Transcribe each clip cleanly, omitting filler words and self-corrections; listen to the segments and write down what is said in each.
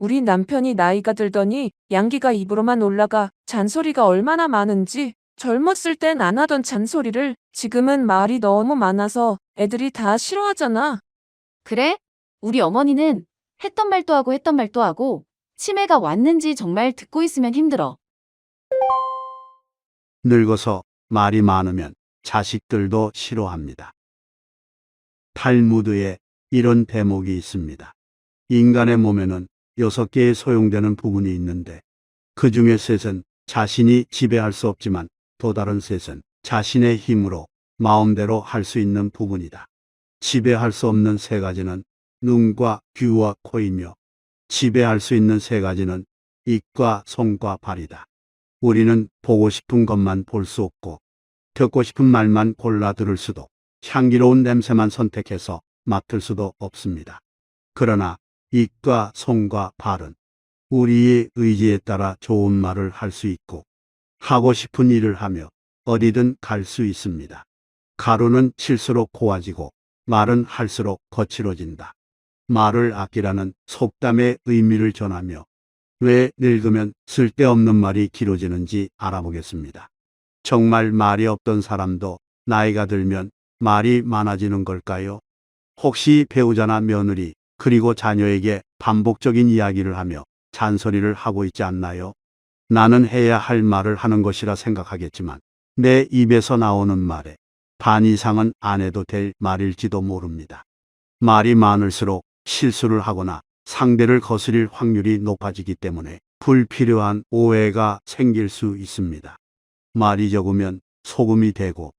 우리 남편이 나이가 들더니 양기가 입으로만 올라가 잔소리가 얼마나 많은지 젊었을 땐 안 하던 잔소리를 지금은 말이 너무 많아서 애들이 다 싫어하잖아. 그래? 우리 어머니는 했던 말도 하고 했던 말도 하고 치매가 왔는지 정말 듣고 있으면 힘들어. 늙어서 말이 많으면 자식들도 싫어합니다. 탈무드에 이런 대목이 있습니다. 인간의 몸에는 6개의 소용되는 부분이 있는데 그 중에 셋은 자신이 지배할 수 없지만 또 다른 셋은 자신의 힘으로 마음대로 할 수 있는 부분이다. 지배할 수 없는 세 가지는 눈과 귀와 코이며 지배할 수 있는 세 가지는 입과 손과 발이다. 우리는 보고 싶은 것만 볼 수 없고 듣고 싶은 말만 골라 들을 수도 향기로운 냄새만 선택해서 맡을 수도 없습니다. 그러나 입과 손과 발은 우리의 의지에 따라 좋은 말을 할 수 있고 하고 싶은 일을 하며 어디든 갈 수 있습니다. 가루는 칠수록 고와지고 말은 할수록 거칠어진다. 말을 아끼라는 속담의 의미를 전하며 왜 늙으면 쓸데없는 말이 길어지는지 알아보겠습니다. 정말 말이 없던 사람도 나이가 들면 말이 많아지는 걸까요? 혹시 배우자나 며느리 그리고 자녀에게 반복적인 이야기를 하며 잔소리를 하고 있지 않나요? 나는 해야 할 말을 하는 것이라 생각하겠지만 내 입에서 나오는 말에 반 이상은 안 해도 될 말일지도 모릅니다. 말이 많을수록 실수를 하거나 상대를 거스릴 확률이 높아지기 때문에 불필요한 오해가 생길 수 있습니다. 말이 적으면 소금이 되고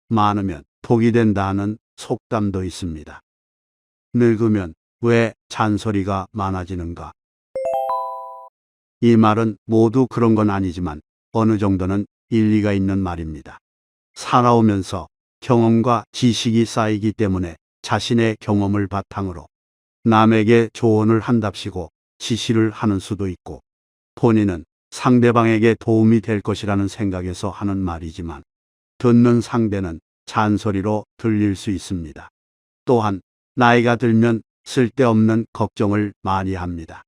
많으면 독이 된다는 속담도 있습니다. 늙으면 왜 잔소리가 많아지는가? 이 말은 모두 그런 건 아니지만 어느 정도는 일리가 있는 말입니다. 살아오면서 경험과 지식이 쌓이기 때문에 자신의 경험을 바탕으로 남에게 조언을 한답시고 지시를 하는 수도 있고 본인은 상대방에게 도움이 될 것이라는 생각에서 하는 말이지만 듣는 상대는 잔소리로 들릴 수 있습니다. 또한 나이가 들면 쓸데없는 걱정을 많이 합니다.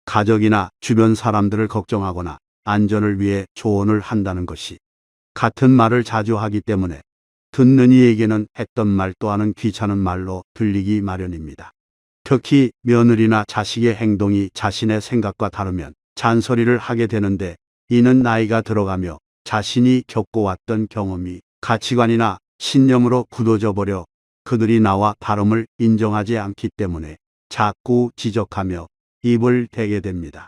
가족이나 주변 사람들을 걱정하거나 안전을 위해 조언을 한다는 것이 같은 말을 자주 하기 때문에 듣는 이에게는 했던 말 또한은 귀찮은 말로 들리기 마련입니다. 특히 며느리나 자식의 행동이 자신의 생각과 다르면 잔소리를 하게 되는데 이는 나이가 들어가며 자신이 겪어왔던 경험이 가치관이나 신념으로 굳어져 버려 그들이 나와 다름을 인정하지 않기 때문에 자꾸 지적하며 입을 대게 됩니다.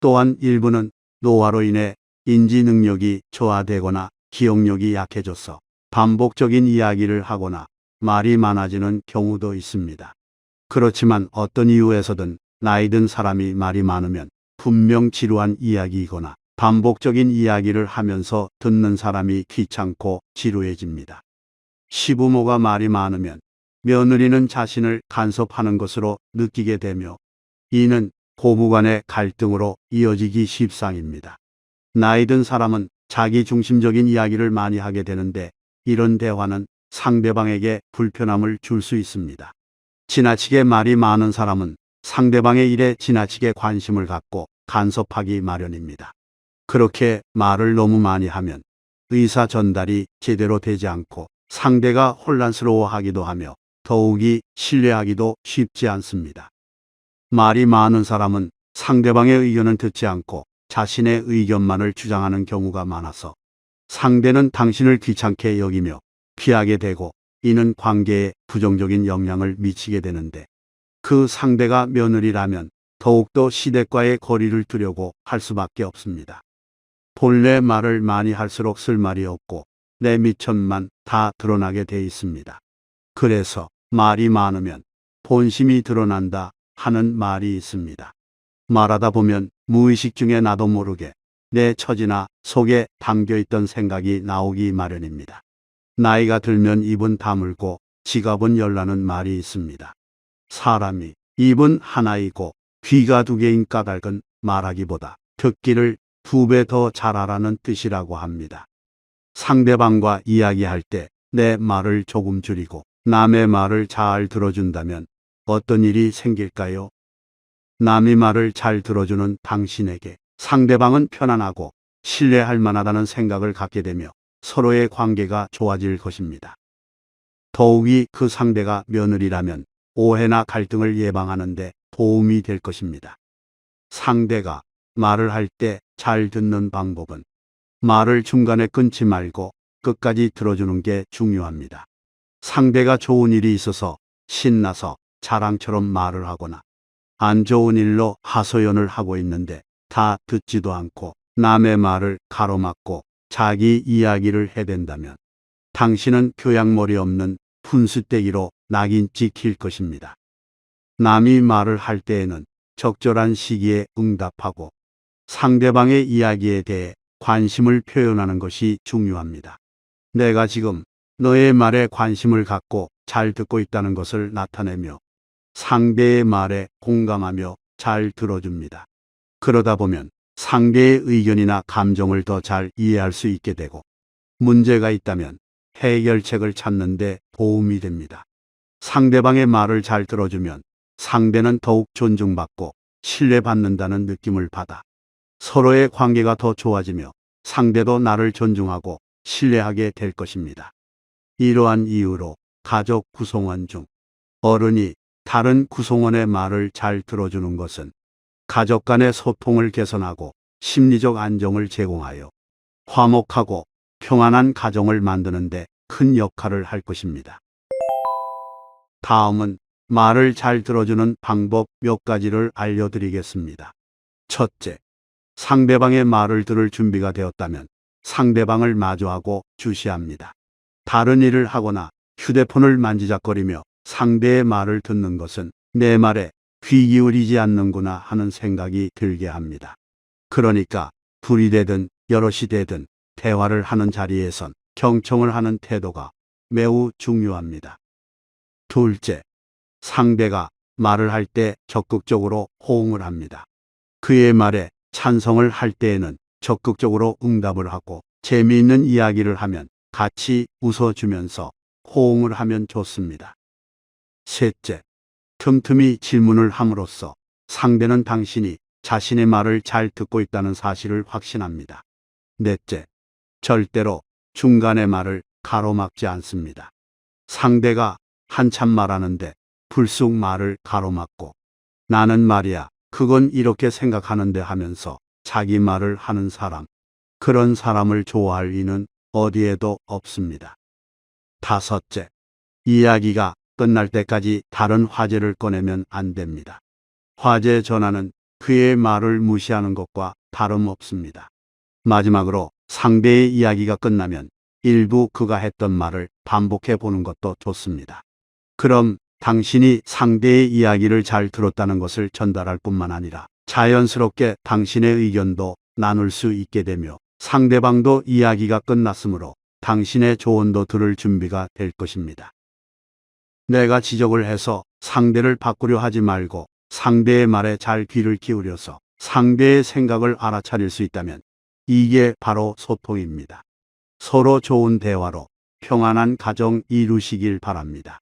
또한 일부는 노화로 인해 인지 능력이 저하되거나 기억력이 약해져서 반복적인 이야기를 하거나 말이 많아지는 경우도 있습니다. 그렇지만 어떤 이유에서든 나이 든 사람이 말이 많으면 분명 지루한 이야기이거나 반복적인 이야기를 하면서 듣는 사람이 귀찮고 지루해집니다. 시부모가 말이 많으면 며느리는 자신을 간섭하는 것으로 느끼게 되며 이는 고부간의 갈등으로 이어지기 십상입니다. 나이 든 사람은 자기 중심적인 이야기를 많이 하게 되는데 이런 대화는 상대방에게 불편함을 줄 수 있습니다. 지나치게 말이 많은 사람은 상대방의 일에 지나치게 관심을 갖고 간섭하기 마련입니다. 그렇게 말을 너무 많이 하면 의사 전달이 제대로 되지 않고 상대가 혼란스러워하기도 하며 더욱이 신뢰하기도 쉽지 않습니다. 말이 많은 사람은 상대방의 의견은 듣지 않고 자신의 의견만을 주장하는 경우가 많아서 상대는 당신을 귀찮게 여기며 피하게 되고 이는 관계에 부정적인 영향을 미치게 되는데 그 상대가 며느리라면 더욱더 시댁과의 거리를 두려고 할 수밖에 없습니다. 본래 말을 많이 할수록 쓸 말이 없고 내 미천만 다 드러나게 돼 있습니다. 그래서 말이 많으면 본심이 드러난다 하는 말이 있습니다. 말하다 보면 무의식 중에 나도 모르게 내 처지나 속에 담겨있던 생각이 나오기 마련입니다. 나이가 들면 입은 다물고 지갑은 열라는 말이 있습니다. 사람이 입은 하나이고 귀가 2개인 까닭은 말하기보다 듣기를 2배 더 잘하라는 뜻이라고 합니다. 상대방과 이야기할 때 내 말을 조금 줄이고 남의 말을 잘 들어준다면 어떤 일이 생길까요? 남의 말을 잘 들어주는 당신에게 상대방은 편안하고 신뢰할 만하다는 생각을 갖게 되며 서로의 관계가 좋아질 것입니다. 더욱이 그 상대가 며느리라면 오해나 갈등을 예방하는 데 도움이 될 것입니다. 상대가 말을 할 때 잘 듣는 방법은 말을 중간에 끊지 말고 끝까지 들어주는 게 중요합니다. 상대가 좋은 일이 있어서 신나서 자랑처럼 말을 하거나 안 좋은 일로 하소연을 하고 있는데 다 듣지도 않고 남의 말을 가로막고 자기 이야기를 해댄다면 당신은 교양머리 없는 분수대기로 낙인 찍힐 것입니다. 남이 말을 할 때에는 적절한 시기에 응답하고 상대방의 이야기에 대해 관심을 표현하는 것이 중요합니다. 내가 지금 너의 말에 관심을 갖고 잘 듣고 있다는 것을 나타내며 상대의 말에 공감하며 잘 들어줍니다. 그러다 보면 상대의 의견이나 감정을 더 잘 이해할 수 있게 되고 문제가 있다면 해결책을 찾는 데 도움이 됩니다. 상대방의 말을 잘 들어주면 상대는 더욱 존중받고 신뢰받는다는 느낌을 받아 서로의 관계가 더 좋아지며 상대도 나를 존중하고 신뢰하게 될 것입니다. 이러한 이유로 가족 구성원 중 어른이 다른 구성원의 말을 잘 들어주는 것은 가족 간의 소통을 개선하고 심리적 안정을 제공하여 화목하고 평안한 가정을 만드는 데 큰 역할을 할 것입니다. 다음은 말을 잘 들어주는 방법 몇 가지를 알려드리겠습니다. 첫째, 상대방의 말을 들을 준비가 되었다면 상대방을 마주하고 주시합니다. 다른 일을 하거나 휴대폰을 만지작거리며 상대의 말을 듣는 것은 내 말에 귀 기울이지 않는구나 하는 생각이 들게 합니다. 그러니까 둘이 되든 여럿이 되든 대화를 하는 자리에선 경청을 하는 태도가 매우 중요합니다. 둘째, 상대가 말을 할 때 적극적으로 호응을 합니다. 그의 말에 찬성을 할 때에는 적극적으로 응답을 하고 재미있는 이야기를 하면 같이 웃어주면서 호응을 하면 좋습니다. 셋째, 틈틈이 질문을 함으로써 상대는 당신이 자신의 말을 잘 듣고 있다는 사실을 확신합니다. 넷째, 절대로 중간의 말을 가로막지 않습니다. 상대가 한참 말하는데 불쑥 말을 가로막고 나는 말이야, 그건 이렇게 생각하는데 하면서 자기 말을 하는 사람, 그런 사람을 좋아할 이는 어디에도 없습니다. 다섯째, 이야기가 끝날 때까지 다른 화제를 꺼내면 안 됩니다. 화제 전환은 그의 말을 무시하는 것과 다름없습니다. 마지막으로 상대의 이야기가 끝나면 일부 그가 했던 말을 반복해 보는 것도 좋습니다. 그럼 당신이 상대의 이야기를 잘 들었다는 것을 전달할 뿐만 아니라 자연스럽게 당신의 의견도 나눌 수 있게 되며 상대방도 이야기가 끝났으므로 당신의 조언도 들을 준비가 될 것입니다. 내가 지적을 해서 상대를 바꾸려 하지 말고 상대의 말에 잘 귀를 기울여서 상대의 생각을 알아차릴 수 있다면 이게 바로 소통입니다. 서로 좋은 대화로 평안한 가정 이루시길 바랍니다.